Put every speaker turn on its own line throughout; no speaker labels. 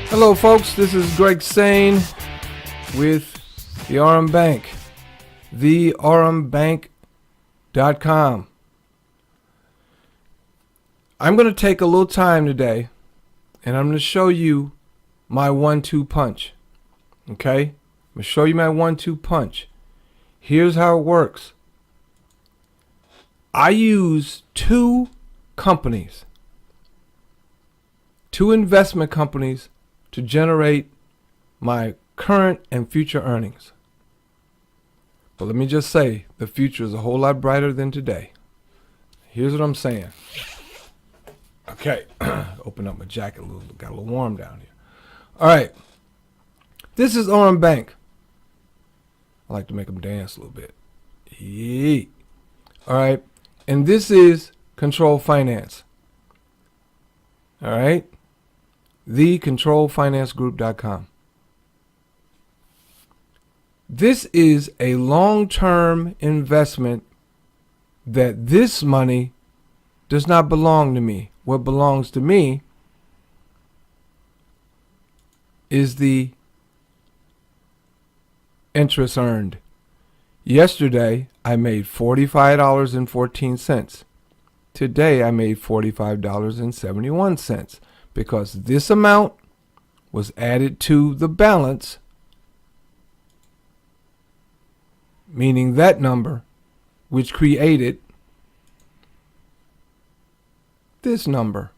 Hello folks, this is Greg Sane with the Aurum Bank, theaurumbank.com. I'm going to take a little time today and I'm going to show you my 1-2 punch. Okay? I'm going to show you my 1-2 punch. Here's how it works. I use two investment companies to generate my current and future earnings. But let me just say, the future is a whole lot brighter than today. Here's what I'm saying. Okay, open up my jacket a little, got a little warm down here. All right, this is Aurum Bank. I like to make them dance a little bit. Yee. All right, and this is Control Finance. All right, thecontrolfinancegroup.com. This is a long-term investment that this money does not belong to me. What belongs to me is the interest earned. Yesterday, I made $45.14. Today, I made $45.71 because this amount was added to the balance, meaning that number, which created this number.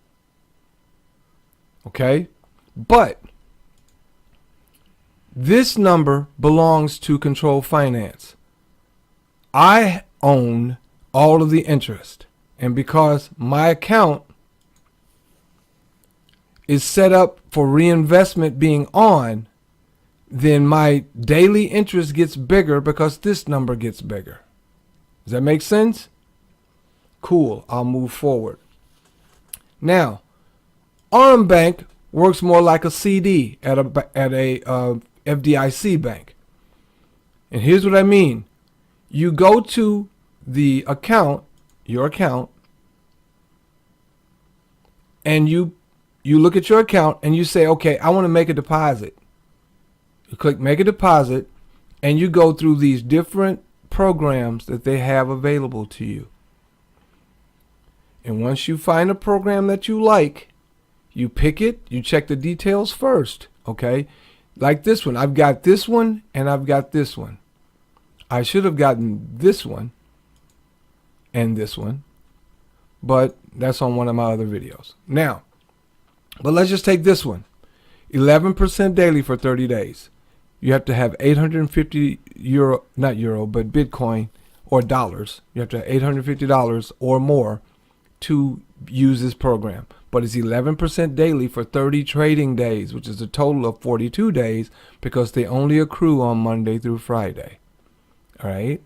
Okay? But this number belongs to Control Finance. I own all of the interest. And because my account is set up for reinvestment being on, then my daily interest gets bigger because this number gets bigger. Does that make sense? Cool. I'll move forward. Now, Aurum Bank works more like a CD at a FDIC bank. And here's what I mean. You go to the account, your account, and you look at your account and you say, okay, I want to make a deposit. You click make a deposit and you go through these different programs that they have available to you. And once you find a program that you like, you pick it, you check the details first, okay? Like this one, I've got this one and I've got this one. I should have gotten this one and this one, but that's on one of my other videos. Now, but let's just take this one. 11% daily for 30 days. You have to have 850 euro, not euro, but Bitcoin or dollars. You have to have $850 or more to use this program. But it's 11% daily for 30 trading days, which is a total of 42 days because they only accrue on Monday through Friday. All right?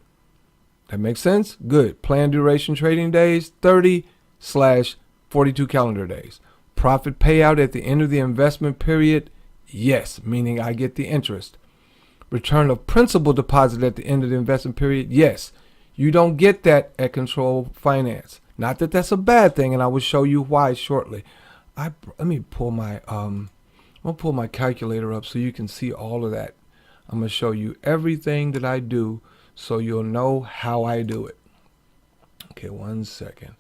That makes sense? Good. Planned duration trading days, 30/42 calendar days. Profit payout at the end of the investment period, yes, meaning I get the interest. Return of principal deposit at the end of the investment period, yes. You don't get that at Control Finance. Not that that's a bad thing, and I will show you why shortly. Let me pull my I'm gonna pull my calculator up so you can see all of that. I'm gonna show you everything that I do so you'll know how I do it. Okay, 1 second.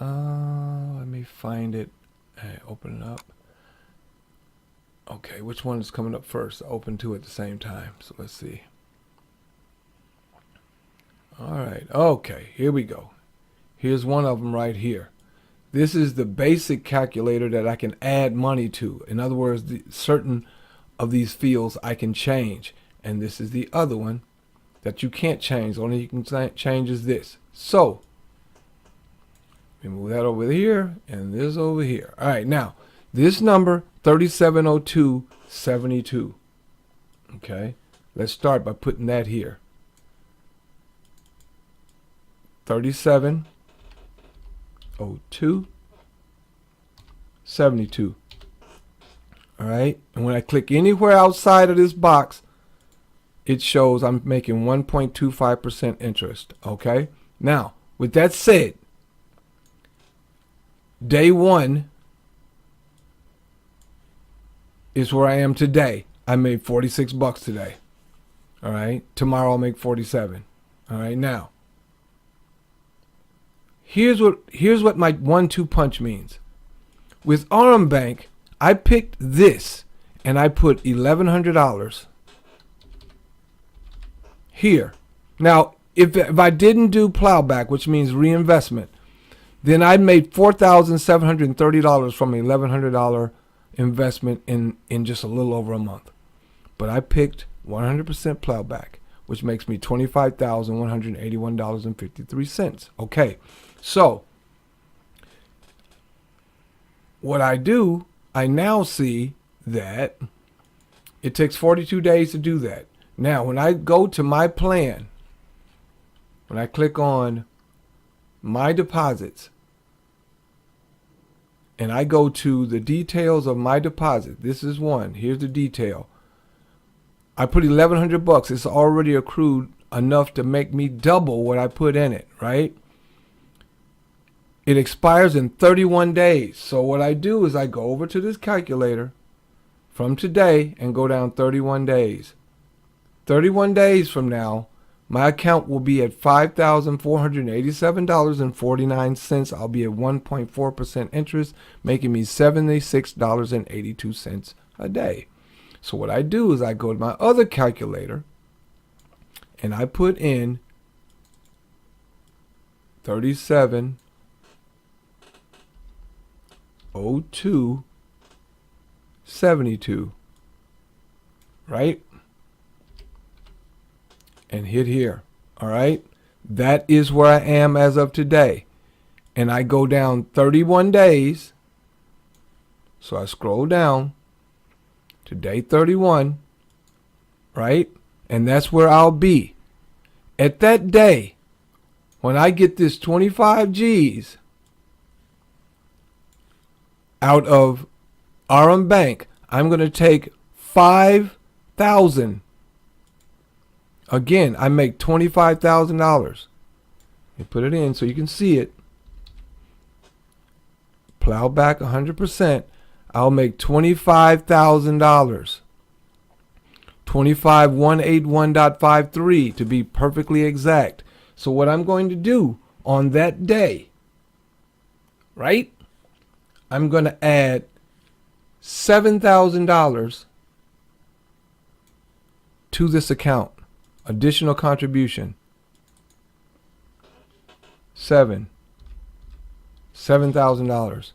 Let me find it. Hey, open it up. Okay, which one is coming up first? Open two at the same time. So let's see. All right. Okay, here we go. Here's one of them right here. This is the basic calculator that I can add money to. In other words, certain of these fields I can change. And this is the other one that you can't change. The only you can change is this. So, let me move that over here and this over here. All right, now, this number, 3702.72. Okay, let's start by putting that here. 3702.72. All right, and when I click anywhere outside of this box, it shows I'm making 1.25% interest. Okay, now with that said, day one is where I am today. I made $46 today. All right. Tomorrow I'll make 47. All right. Now, here's what my 1-2 punch means. With Aurum Bank, I picked this and I put $1,100 here. Now, if I didn't do plowback, which means reinvestment, then I made $4,730 from an $1,100 investment in just a little over a month. But I picked 100% plowback, which makes me $25,181.53. Okay, so what I do, I now see that it takes 42 days to do that. Now, when I go to my plan, when I click on my deposits, and I go to the details of my deposit, this is one. Here's the detail. I put $1,100. It's already accrued enough to make me double what I put in it, right? It expires in 31 days. So what I do is I go over to this calculator from today and go down 31 days. 31 days from now, my account will be at $5,487.49. I'll be at 1.4% interest, making me $76.82 a day. So what I do is I go to my other calculator and I put in 3702.72, right? And hit here. All right. That is where I am as of today. And I go down 31 days. So I scroll down to day 31. Right. And that's where I'll be. At that day, when I get this 25 G's out of Aurum Bank, I'm going to take 5,000. Again, I make $25,000. You put it in so you can see it. Plow back 100%. I'll make $25,000. 25181.53 to be perfectly exact. So what I'm going to do on that day, right? I'm going to add $7,000 to this account. Additional contribution. $7,000.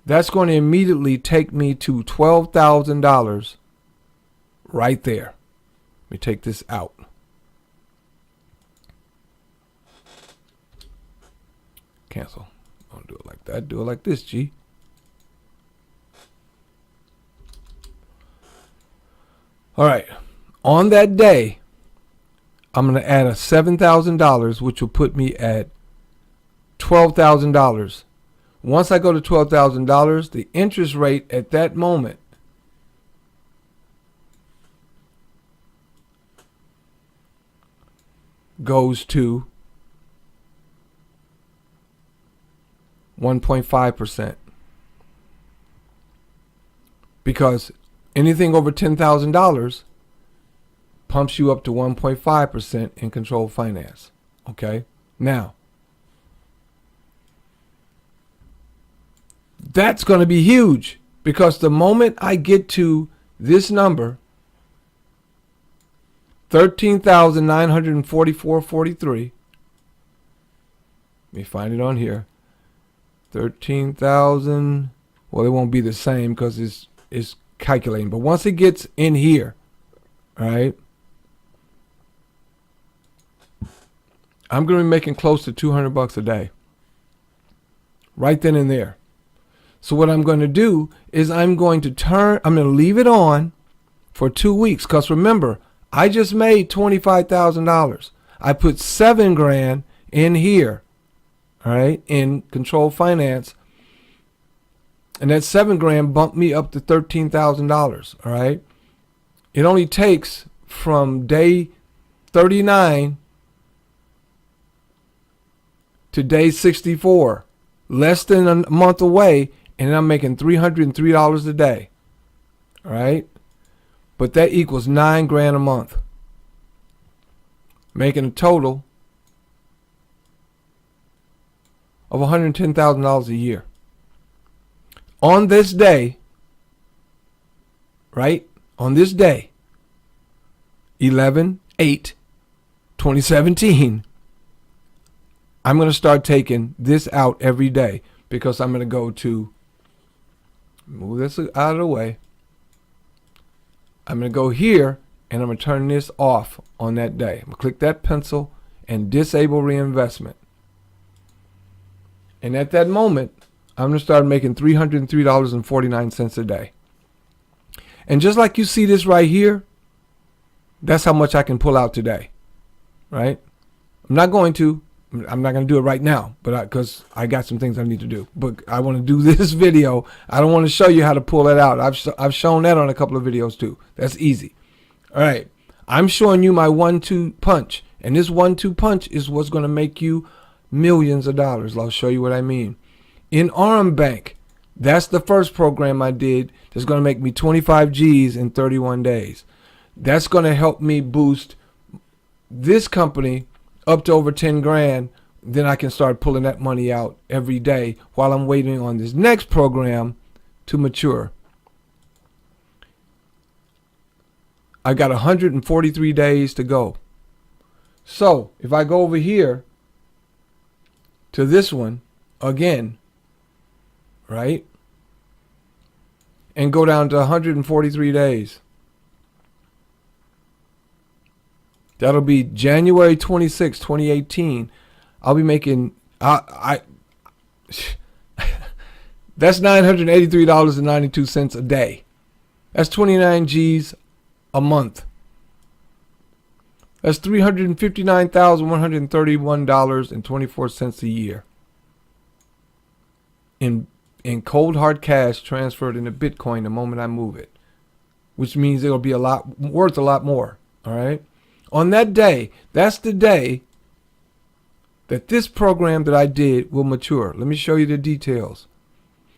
That's going to immediately take me to $12,000 right there. Let me take this out. Cancel. Don't do it like that. Do it like this, G. All right. On that day, I'm going to add a $7,000, which will put me at $12,000. Once I go to $12,000, the interest rate at that moment goes to 1.5%. Because anything over $10,000 pumps you up to 1.5% in control finance. Okay? Now, that's going to be huge because the moment I get to this number, 13,944.43, let me find it on here. 13,000, well, it won't be the same because it's calculating. But once it gets in here, all right, I'm going to be making close to $200 a day. Right then and there. So what I'm going to do is I'm going to leave it on for 2 weeks. Because remember, I just made $25,000. I put $7,000 in here, all right, in control finance. And that $7,000 bumped me up to $13,000, all right. It only takes from day 39 to day 64, less than a month away, and I'm making $303 a day. All right. But that equals $9,000 a month, making a total of $110,000 a year. On this day, right? On this day, 11/8/2017, I'm going to start taking this out every day because I'm going to go to, move this out of the way. I'm going to go here and I'm going to turn this off on that day. I'm going to click that pencil and disable reinvestment. And at that moment, I'm going to start making $303.49 a day. And just like you see this right here, that's how much I can pull out today, right? I'm not going to do it right now, but because I got some things I need to do. But I want to do this video. I don't want to show you how to pull that out. I've shown that on a couple of videos too. That's easy. All right. I'm showing you my 1-2 punch. And this 1-2 punch is what's going to make you millions of dollars. I'll show you what I mean. In Aurum Bank, that's the first program I did that's going to make me 25 G's in 31 days. That's going to help me boost this company up to over 10 grand. Then I can start pulling that money out every day while I'm waiting on this next program to mature. I got 143 days to go. So if I go over here to this one again, right, and go down to 143 days, that'll be January 26, 2018. I'll be making, that's $983.92 a day. That's 29 G's a month. That's $359,131.24 a year in cold hard cash transferred into Bitcoin the moment I move it, which means it'll be worth a lot more. All right. On that day, that's the day that this program that I did will mature. Let me show you the details.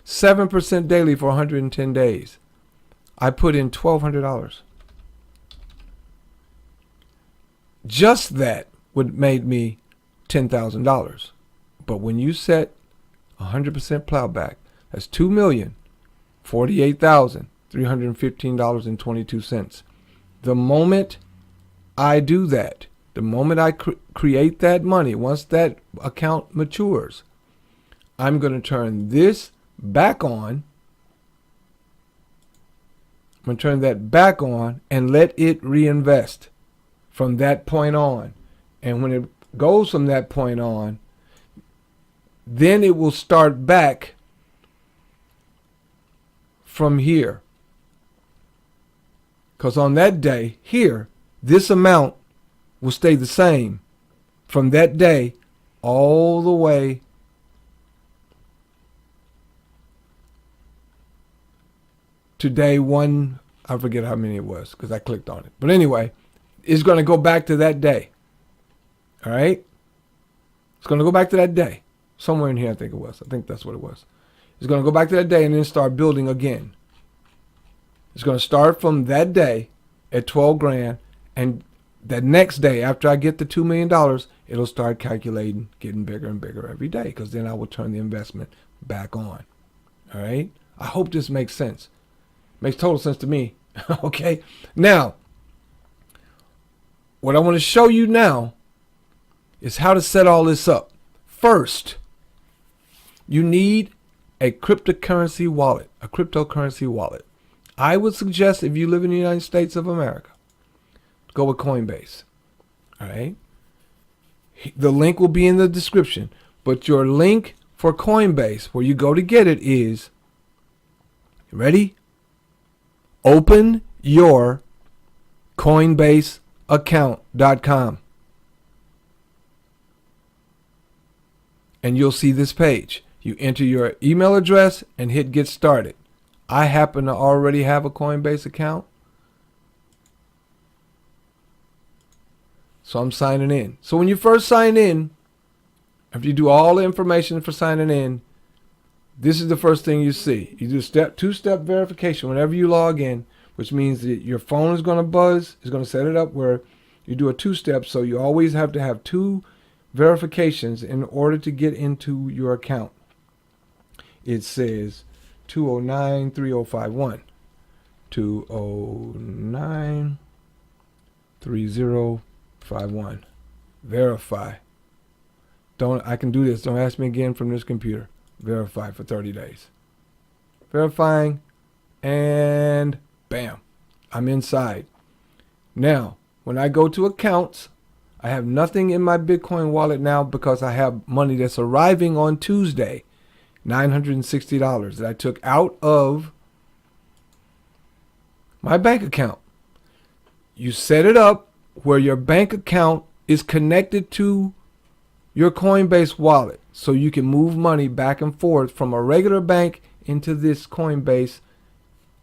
7% daily for 110 days. I put in $1,200. Just that would made me $10,000. But when you set 100% plowback, that's $2,048,315.22. The moment I do that, the moment I create that money, once that account matures, I'm going to turn this back on. I'm going to turn that back on and let it reinvest from that point on. And when it goes from that point on, then it will start back from here. Because on that day here, this amount will stay the same from that day all the way to day one. I forget how many it was because I clicked on it. But anyway, it's going to go back to that day. All right? It's going to go back to that day. Somewhere in here, I think it was. I think that's what it was. It's going to go back to that day and then start building again. It's going to start from that day at 12 grand, and the next day after I get the $2 million, it'll start calculating, getting bigger and bigger every day, because then I will turn the investment back on. All right? I hope this makes sense. Makes total sense to me. Okay? Now, what I want to show you now is how to set all this up. First, you need a cryptocurrency wallet, I would suggest, if you live in the United States of America, go with Coinbase. All right? The link will be in the description, but your link for Coinbase, where you go to get it, is, ready? Open your CoinbaseAccount.com. And you'll see this page. You enter your email address and hit get started. I happen to already have a Coinbase account, so I'm signing in. So when you first sign in, after you do all the information for signing in, This is the first thing you see. You do two-step verification whenever you log in, which means that your phone is going to buzz. It's going to set it up where you do a two-step, so you always have to have two verifications in order to get into your account. It says 209-3051. 209-3051. Verify. I can do this. Don't ask me again from this computer. Verify for 30 days. Verifying, and bam, I'm inside. Now, when I go to accounts, I have nothing in my Bitcoin wallet now because I have money that's arriving on Tuesday, $960 that I took out of my bank account. You set it up where your bank account is connected to your Coinbase wallet, so you can move money back and forth from a regular bank into this Coinbase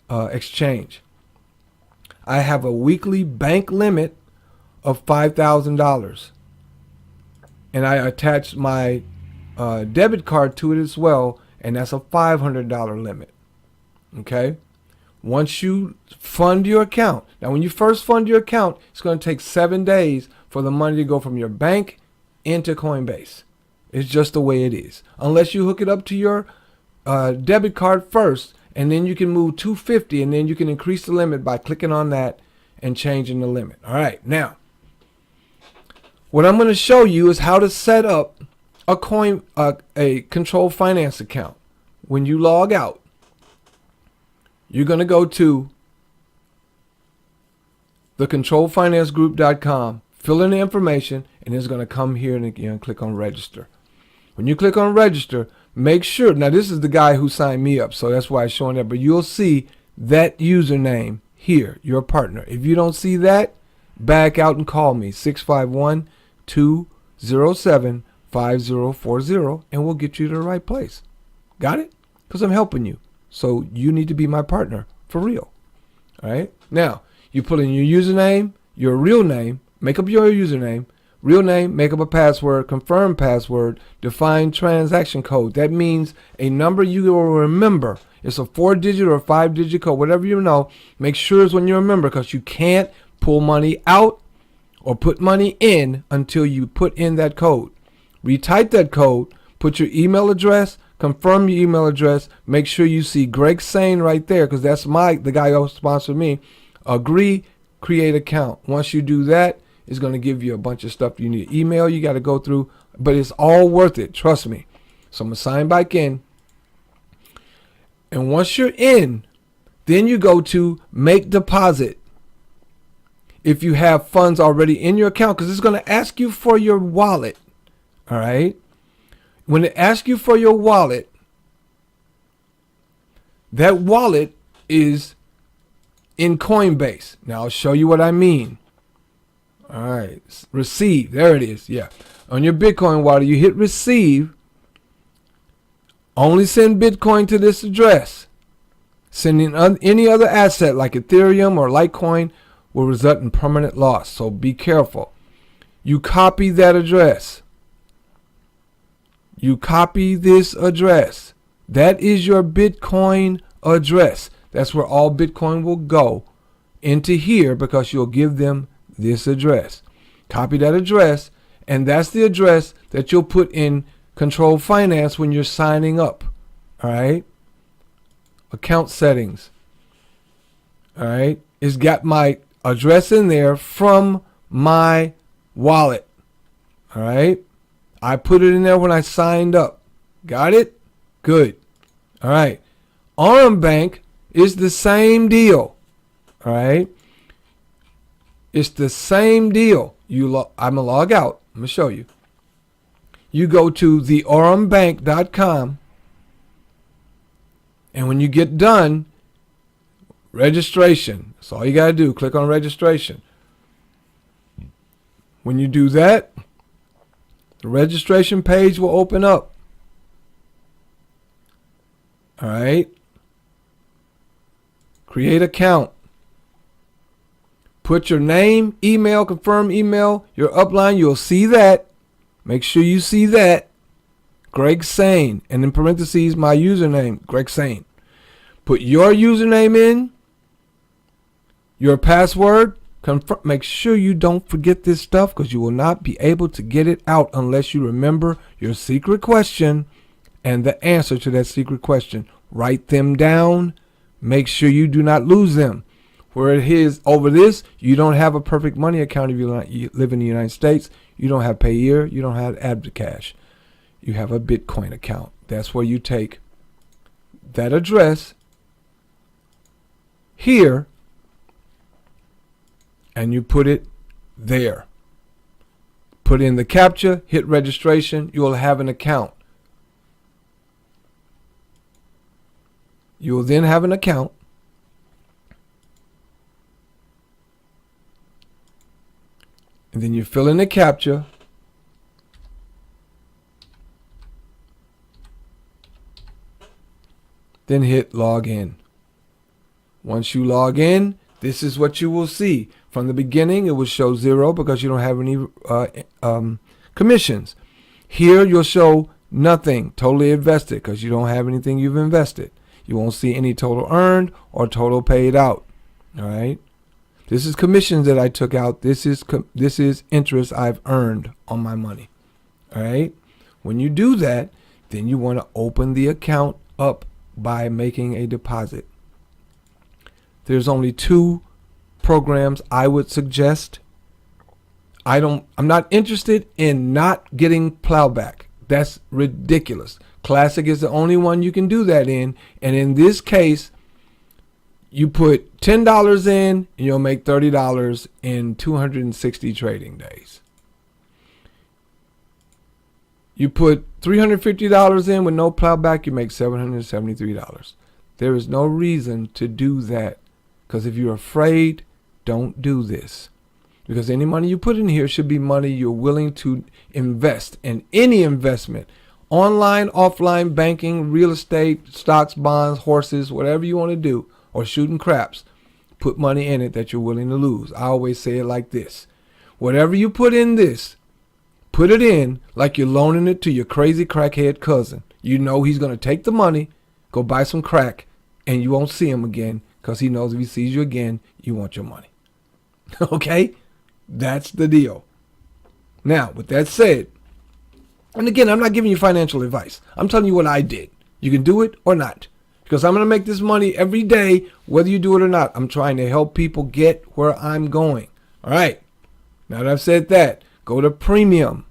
exchange. I have a weekly bank limit of $5,000, and I attach my debit card to it as well, and that's a $500 limit. Okay. Once you fund your account, now when you first fund your account, it's going to take 7 days for the money to go from your bank into Coinbase. It's just the way it is. Unless you hook it up to your debit card first, and then you can move $250, and then you can increase the limit by clicking on that and changing the limit. All right, now what I'm going to show you is how to set up a Control Finance account. When you log out, you're going to go to thecontrolfinancegroup.com, fill in the information, and it's going to come here and again click on register. When you click on register, make sure, now this is the guy who signed me up, so that's why it's showing up, but you'll see that username here, your partner. If you don't see that, back out and call me, 651-207-5040, and we'll get you to the right place. Got it? Because I'm helping you. So you need to be my partner for real. All right. Now, you put in your username, your real name, make up your username, real name, make up a password, confirm password, define transaction code. That means a number you will remember. It's a 4-digit or a 5-digit code, whatever you know. Make sure it's when you remember, because you can't pull money out or put money in until you put in that code. Retype that code, put your email address, confirm your email address. Make sure you see Greg Sane right there, because that's the guy who sponsored me. Agree, create account. Once you do that, it's going to give you a bunch of stuff you need. Email you got to go through, but it's all worth it. Trust me. So I'm going to sign back in. And once you're in, then you go to make deposit. If you have funds already in your account, because it's going to ask you for your wallet. All right. When it asks you for your wallet, that wallet is in Coinbase. Now I'll show you what I mean. All right, receive. There it is. Yeah. On your Bitcoin wallet, you hit receive. Only send Bitcoin to this address. Sending any other asset like Ethereum or Litecoin will result in permanent loss. So be careful. You copy that address. You copy this address. That is your Bitcoin address. That's where all Bitcoin will go into here, because you'll give them this address. Copy that address, and that's the address that you'll put in Control Finance when you're signing up. All right. Account settings. All right. It's got my address in there from my wallet. All right. I put it in there when I signed up. Got it? Good. All right. Aurum Bank is the same deal. All right. It's the same deal. I'm going to log out. I'm going to show you. You go to theaurumbank.com, and when you get done, registration. That's all you got to do. Click on registration. When you do that, the registration page will open up. All right. Create account. Put your name, email, confirm email, your upline. You'll see that. Make sure you see that. Greg Sane, and in parentheses my username, Greg Sane. Put your username in, your password. Make sure you don't forget this stuff, because you will not be able to get it out unless you remember your secret question and the answer to that secret question. Write them down. Make sure you do not lose them. Where it is over this, you don't have a perfect money account if you live in the United States. You don't have Payeer. You don't have AbdaCash. You have a Bitcoin account. That's where you take that address here and you put it there. Put in the CAPTCHA, hit registration. You will have an account. You will then have an account. And then you fill in the CAPTCHA. Then hit log in. Once you log in, this is what you will see. From the beginning, it will show 0 because you don't have any commissions. Here, you'll show nothing, totally invested, because you don't have anything you've invested. You won't see any total earned or total paid out. All right. This is commissions that I took out. This is interest I've earned on my money. All right. When you do that, then you want to open the account up by making a deposit. There's only 2 programs I would suggest. I'm not interested in not getting plowback. That's ridiculous. Classic is the only one you can do that in. And in this case, you put $10 in and you'll make $30 in 260 trading days. You put $350 in with no plowback, you make $773. There is no reason to do that, because if you're afraid, don't do this. Because any money you put in here should be money you're willing to invest in. Any investment, online, offline, banking, real estate, stocks, bonds, horses, whatever you want to do, or shooting craps, put money in it that you're willing to lose. I always say it like this. Whatever you put in this, put it in like you're loaning it to your crazy crackhead cousin. You know he's going to take the money, go buy some crack, and you won't see him again, because he knows if he sees you again, you want your money. Okay? That's the deal. Now, with that said, and again, I'm not giving you financial advice. I'm telling you what I did. You can do it or not. Because I'm going to make this money every day, whether you do it or not. I'm trying to help people get where I'm going. All right. Now that I've said that, go to premium.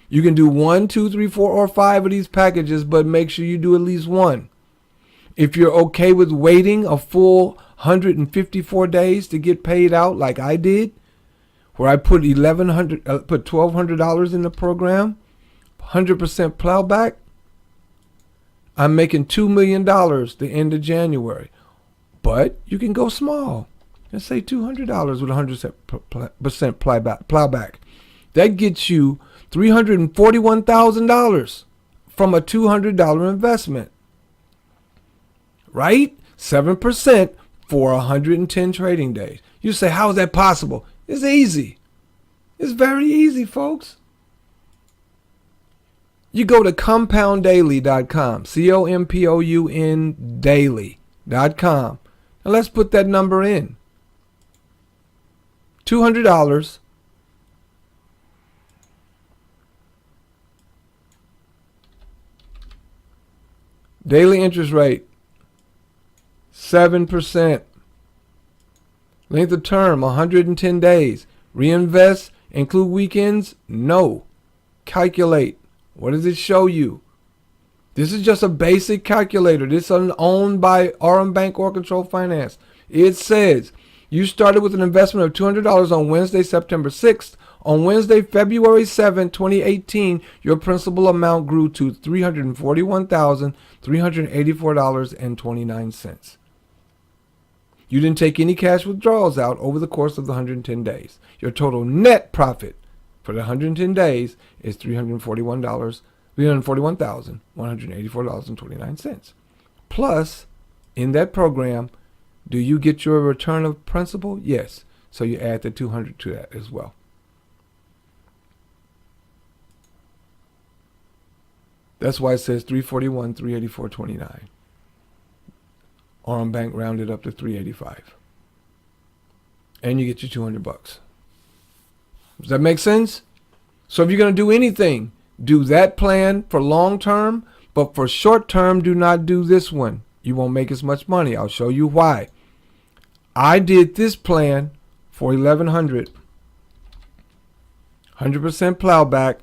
You can do 1, 2, 3, 4, or 5 of these packages, but make sure you do at least one. If you're okay with waiting a full 154 days to get paid out like I did, where I put $1,200 in the program, 100% plowback, I'm making $2 million the end of January. But you can go small and say $200 with 100% plowback. That gets you $341,000 from a $200 investment. Right? 7% for 110 trading days. You say, how is that possible? It's easy. It's very easy, folks. You go to compounddaily.com, COMPOUN daily.com. And let's put that number in. $200. Daily interest rate, 7%. Length of term, 110 days. Reinvest, include weekends? No. Calculate. What does it show you? This is just a basic calculator. This is owned by Aurum Bank or Control Finance. It says you started with an investment of $200 on Wednesday, September 6th. On Wednesday, February 7, 2018, your principal amount grew to $341,384.29. You didn't take any cash withdrawals out over the course of the 110 days. Your total net profit for the 110 days is $341,184.29. Plus, in that program, do you get your return of principal? Yes. So you add the $200 to that as well. That's why it says 341, 384.29. Aurum Bank rounded up to 385. And you get your 200 bucks. Does that make sense? So if you're going to do anything, do that plan for long term, but for short term, do not do this one. You won't make as much money. I'll show you why. I did this plan for $1,100. 100% plowback.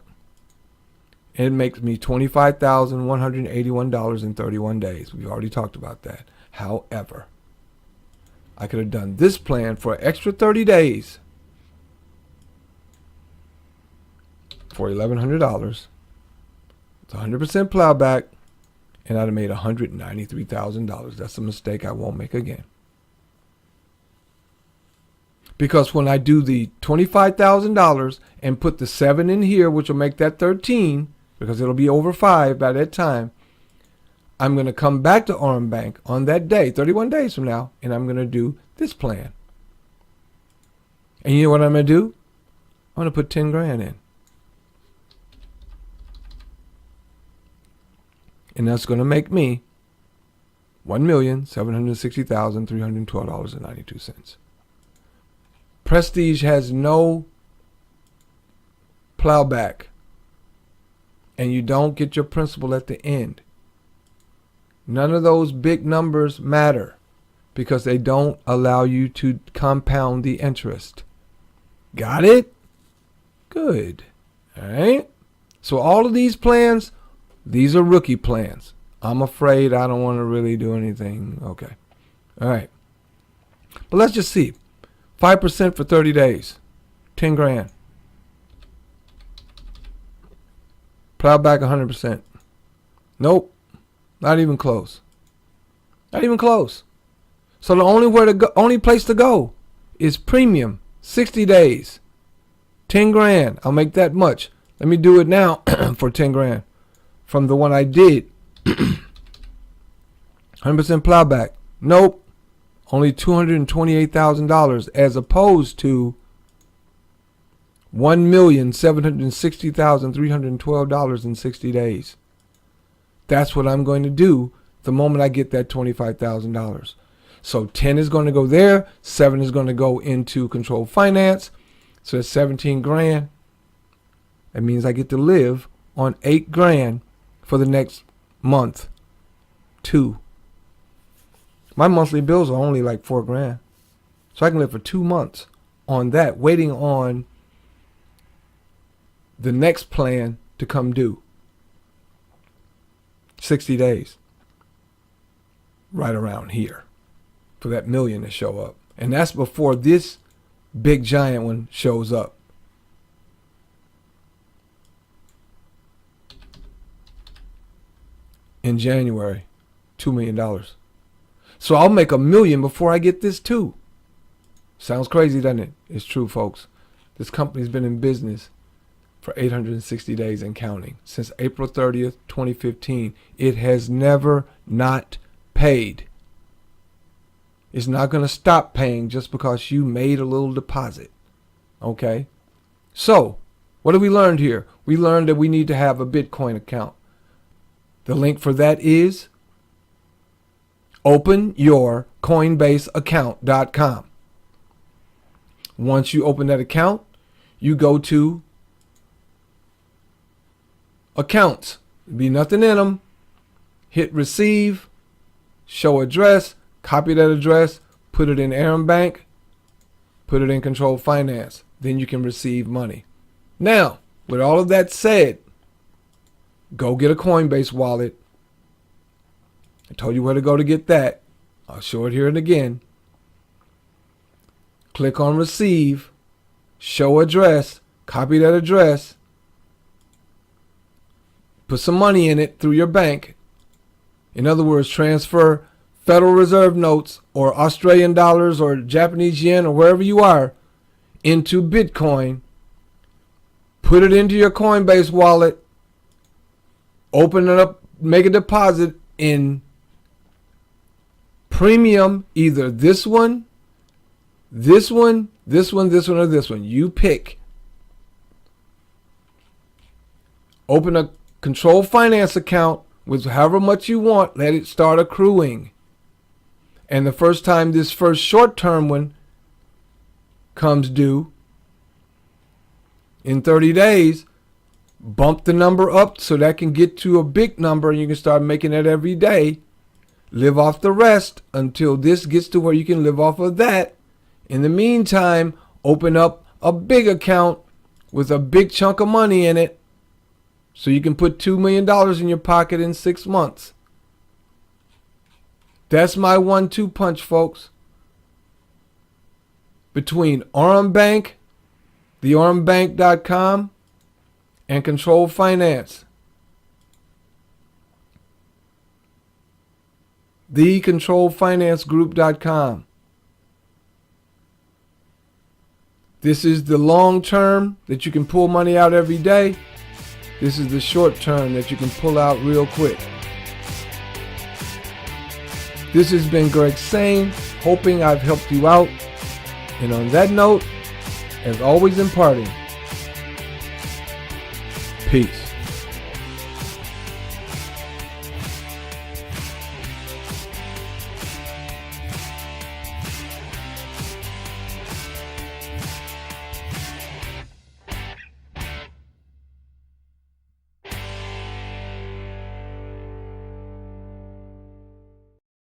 It makes me $25,181 in 31 days. We've already talked about that. However, I could have done this plan for an extra 30 days for $1,100. It's 100% plowback, and I'd have made $193,000. That's a mistake I won't make again. Because when I do the $25,000 and put the 7 in here, which will make that 13, because it'll be over 5 by that time, I'm going to come back to Aurum Bank on that day, 31 days from now, and I'm going to do this plan. And you know what I'm going to do? I'm going to put 10 grand in. And that's going to make me $1,760,312.92. Prestige has no plowback, and you don't get your principal at the end. None of those big numbers matter because they don't allow you to compound the interest. Got it? Good. All right. So all of these plans, these are rookie plans. I'm afraid I don't want to really do anything. Okay. All right. But let's just see. 5% for 30 days. 10 grand. Plowback 100%. Nope. Not even close. Not even close. So the only place to go is premium. 60 days. 10 grand. I'll make that much. Let me do it now for 10 grand. From the one I did. 100% plowback. Nope. Only $228,000 as opposed to $1,760,312 in 60 days. That's what I'm going to do the moment I get that $25,000. So 10 is going to go there. 7 is going to go into controlled finance. So that's 17 grand. That means I get to live on 8 grand for the next month. 2. My monthly bills are only like 4 grand. So I can live for 2 months on that, waiting on the next plan to come due. 60 days. Right around here. For that million to show up. And that's before this big giant one shows up. In January. $2 million. So I'll make $1 million before I get this too. Sounds crazy, doesn't it? It's true, folks. This company's been in business for 860 days and counting. Since April 30th, 2015. It has never not paid. It's not going to stop paying just because you made a little deposit. Okay? So, what have we learned here? We learned that we need to have a Bitcoin account. The link for that is openyourcoinbaseaccount.com. Once you open that account, you go to accounts. There'll be nothing in them. Hit receive, show address, copy that address, put it in Aurum Bank, put it in controlled finance. Then you can receive money. Now, with all of that said, go get a Coinbase wallet. I told you where to go to get that. I'll show it here and again. Click on receive, show address, copy that address, put some money in it through your bank. In other words, transfer Federal Reserve notes or Australian dollars or Japanese yen or wherever you are into Bitcoin. Put it into your Coinbase wallet. Open it up, make a deposit in premium, either this one, this one, this one, this one, or this one. You pick. Open a control finance account with however much you want. Let it start accruing. And the first time this first short-term one comes due in 30 days, bump the number up so that can get to a big number and you can start making it every day. Live off the rest until this gets to where you can live off of that. In the meantime, open up a big account with a big chunk of money in it so you can put $2 million in your pocket in 6 months. That's my 1-2 punch, folks. Between Aurum Bank, theaurumbank.com, and Control Finance. thecontrolfinancegroup.com. This is the long term that you can pull money out every day. This is the short term that you can pull out real quick. This has been Greg Sane, hoping I've helped you out. And on that note, as always imparting, peace.